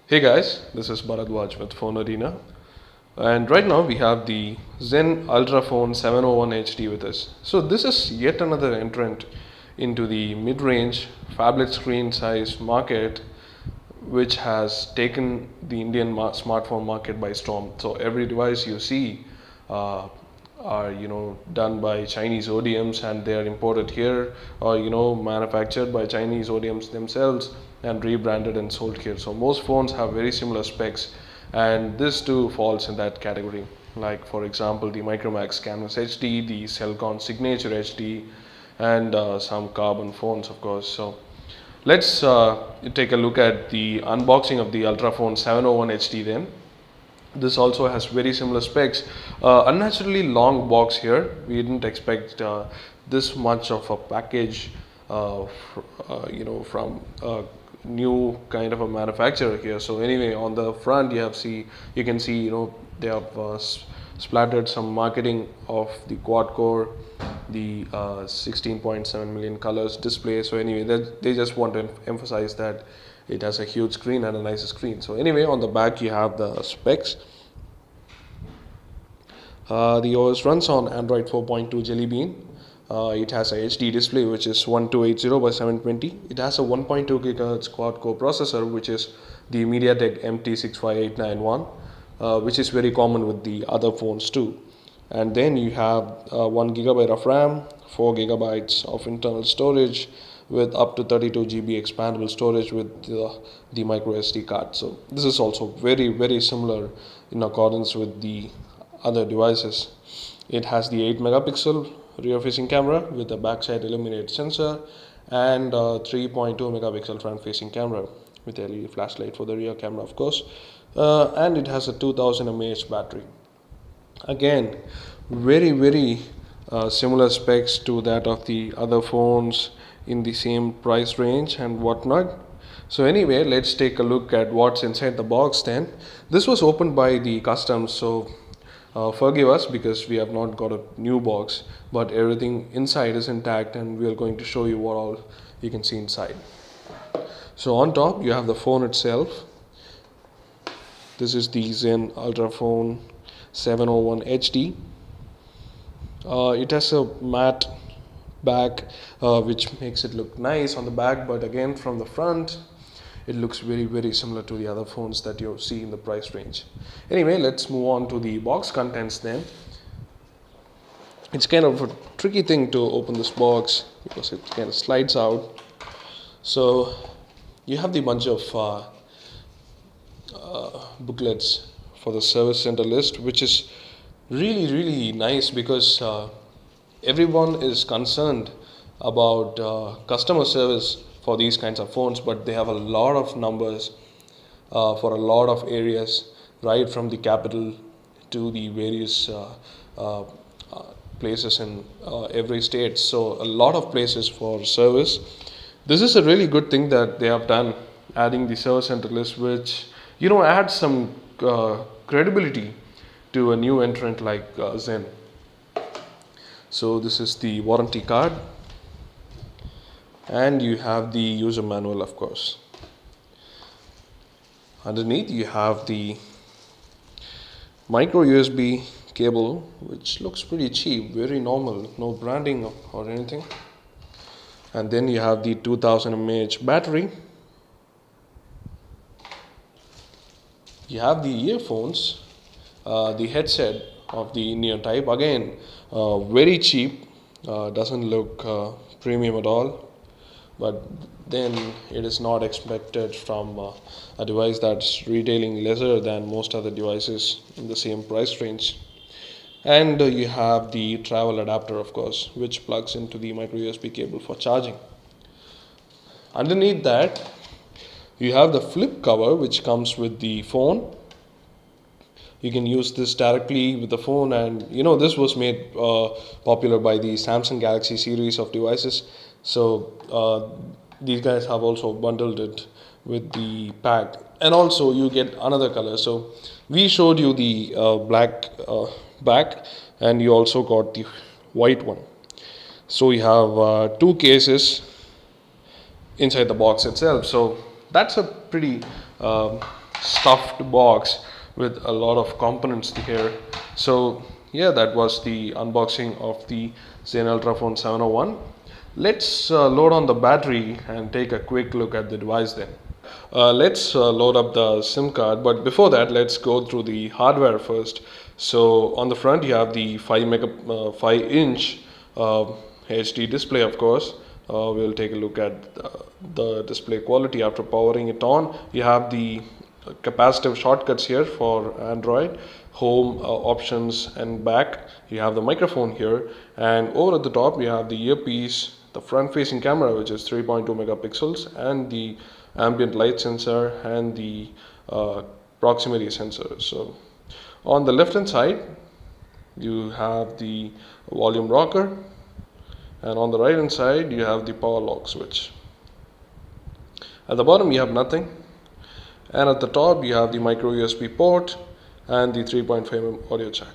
Hey guys, this is Bharadwaj with Phone Arena, and right now we have the Zen Ultraphone 701 HD with us. So this is yet another entrant into the mid-range phablet screen size market, which has taken the Indian smartphone market by storm. So every device you see uh, are done by Chinese ODMs, and they are imported here, or manufactured by Chinese ODMs themselves and rebranded and sold here. So most phones have very similar specs, and this too falls in that category. Like for example, the Micromax Canvas HD, the Cellcon Signature HD, and some carbon phones, of course. So let's take a look at the unboxing of the Ultraphone 701 HD then. This also has very similar specs. Unnaturally long box here. We didn't expect this much of a package from a new kind of a manufacturer here. So anyway, on the front you can see they have splattered some marketing of the quad core, the 16.7 million colors display. So anyway, they just want to emphasize that it has a huge screen and a nice screen. So anyway, on the back you have the specs. The OS runs on Android 4.2 Jelly Bean. It has a HD display which is 1280 by 720. It has a 1.2 GHz quad core processor, which is the MediaTek MT65891, which is very common with the other phones too. And then you have 1 gigabyte of RAM, 4 gigabytes of internal storage, with up to 32 GB expandable storage with the micro SD card. So this is also very similar in accordance with the other devices. It has the 8 megapixel rear facing camera with a backside illuminated sensor, and 3.2 megapixel front facing camera with LED flashlight for the rear camera, of course. And it has a 2000 mAh battery. Again, very similar specs to that of the other phones in the same price range and whatnot. So anyway, let's take a look at what's inside the box then. This was opened by the customs, so forgive us because we have not got a new box, but everything inside is intact, and we are going to show you what all you can see inside. So on top you have the phone itself. This is the Zen Ultraphone 701 HD. It has a matte back, which makes it look nice on the back, but again from the front it looks very similar to the other phones that you see in the price range. Anyway, let's move on to the box contents then. It's kind of a tricky thing to open this box because it kind of slides out. So you have the bunch of booklets for the service center list, which is really nice because everyone is concerned about customer service for these kinds of phones, but they have a lot of numbers for a lot of areas, right from the capital to the various uh, places in every state. So a lot of places for service. This is a really good thing that they have done, adding the service center list, which adds some credibility to a new entrant like Zen. So this is the warranty card, and you have the user manual, of course. Underneath you have the micro USB cable, which looks pretty cheap, very normal, no branding or anything. And then you have the 2000 mAh battery. You have the earphones, the headset of the Indian type, again very cheap, doesn't look premium at all, but then it is not expected from a device that's retailing lesser than most other devices in the same price range. And you have the travel adapter, of course, which plugs into the micro USB cable for charging. Underneath that you have the flip cover, which comes with the phone. You can use this directly with the phone, and this was made popular by the Samsung Galaxy series of devices. So these guys have also bundled it with the pack, and also you get another color. So we showed you the black back, and you also got the white one. So you have two cases inside the box itself. So that's a pretty stuffed box with a lot of components here. So yeah, that was the unboxing of the Zen Ultrafone 701. Let's load on the battery and take a quick look at the device then. Let's load up the SIM card, but before that let's go through the hardware first. So on the front you have the 5 inch HD display, of course. We'll take a look at the display quality after powering it on. You have the capacitive shortcuts here for Android, home options, and back. You have the microphone here, and over at the top you have the earpiece, the front facing camera, which is 3.2 megapixels, and the ambient light sensor and the proximity sensor. So on the left hand side you have the volume rocker, and on the right hand side you have the power lock switch. At the bottom you have nothing, and at the top you have the micro USB port and the 3.5mm audio jack.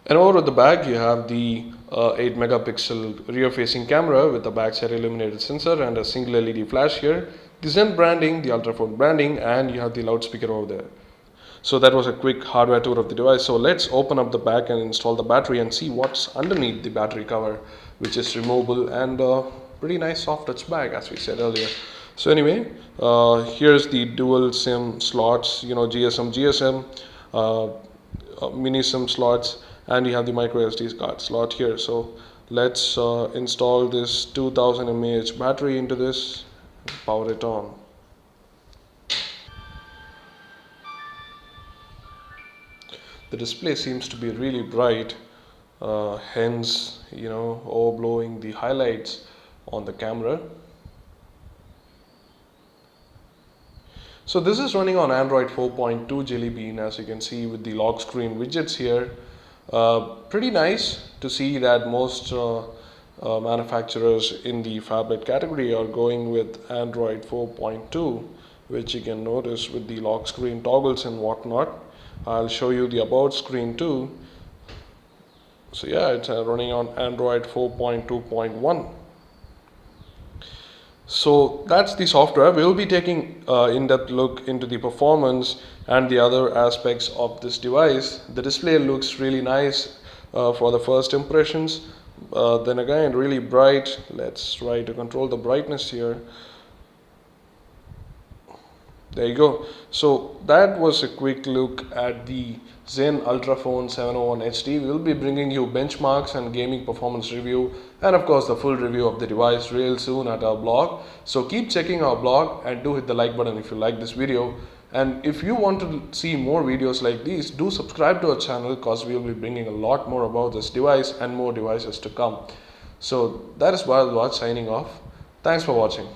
And over at the back you have the 8 megapixel rear facing camera with a backside illuminated sensor and a single LED flash here, the Zen branding, the Ultrafone branding, and you have the loudspeaker over there. So that was a quick hardware tour of the device. So let's open up the back and install the battery and see what's underneath the battery cover, which is removable and pretty nice soft touch bag, as we said earlier. So anyway, here's the dual SIM slots, GSM, mini SIM slots, and you have the micro SD card slot here. So let's install this 2000 mAh battery into this and power it on. The display seems to be really bright, hence overblowing the highlights on the camera. So this is running on Android 4.2 Jelly Bean, as you can see with the lock screen widgets here. Pretty nice to see that most manufacturers in the phablet category are going with Android 4.2, which you can notice with the lock screen toggles and whatnot. I'll show you the about screen too. So yeah, it's running on Android 4.2.1. So that's the software. We'll be taking in-depth look into the performance and the other aspects of this device. The display looks really nice for the first impressions. Then again, really bright. Let's try to control the brightness here. There you go. So that was a quick look at the Zen Ultrafone 701 HD. We will be bringing you benchmarks and gaming performance review, and of course the full review of the device real soon at our blog. So keep checking our blog and do hit the like button if you like this video. And if you want to see more videos like these, do subscribe to our channel, because we will be bringing a lot more about this device and more devices to come. So that is Bharat Watch signing off. Thanks for watching.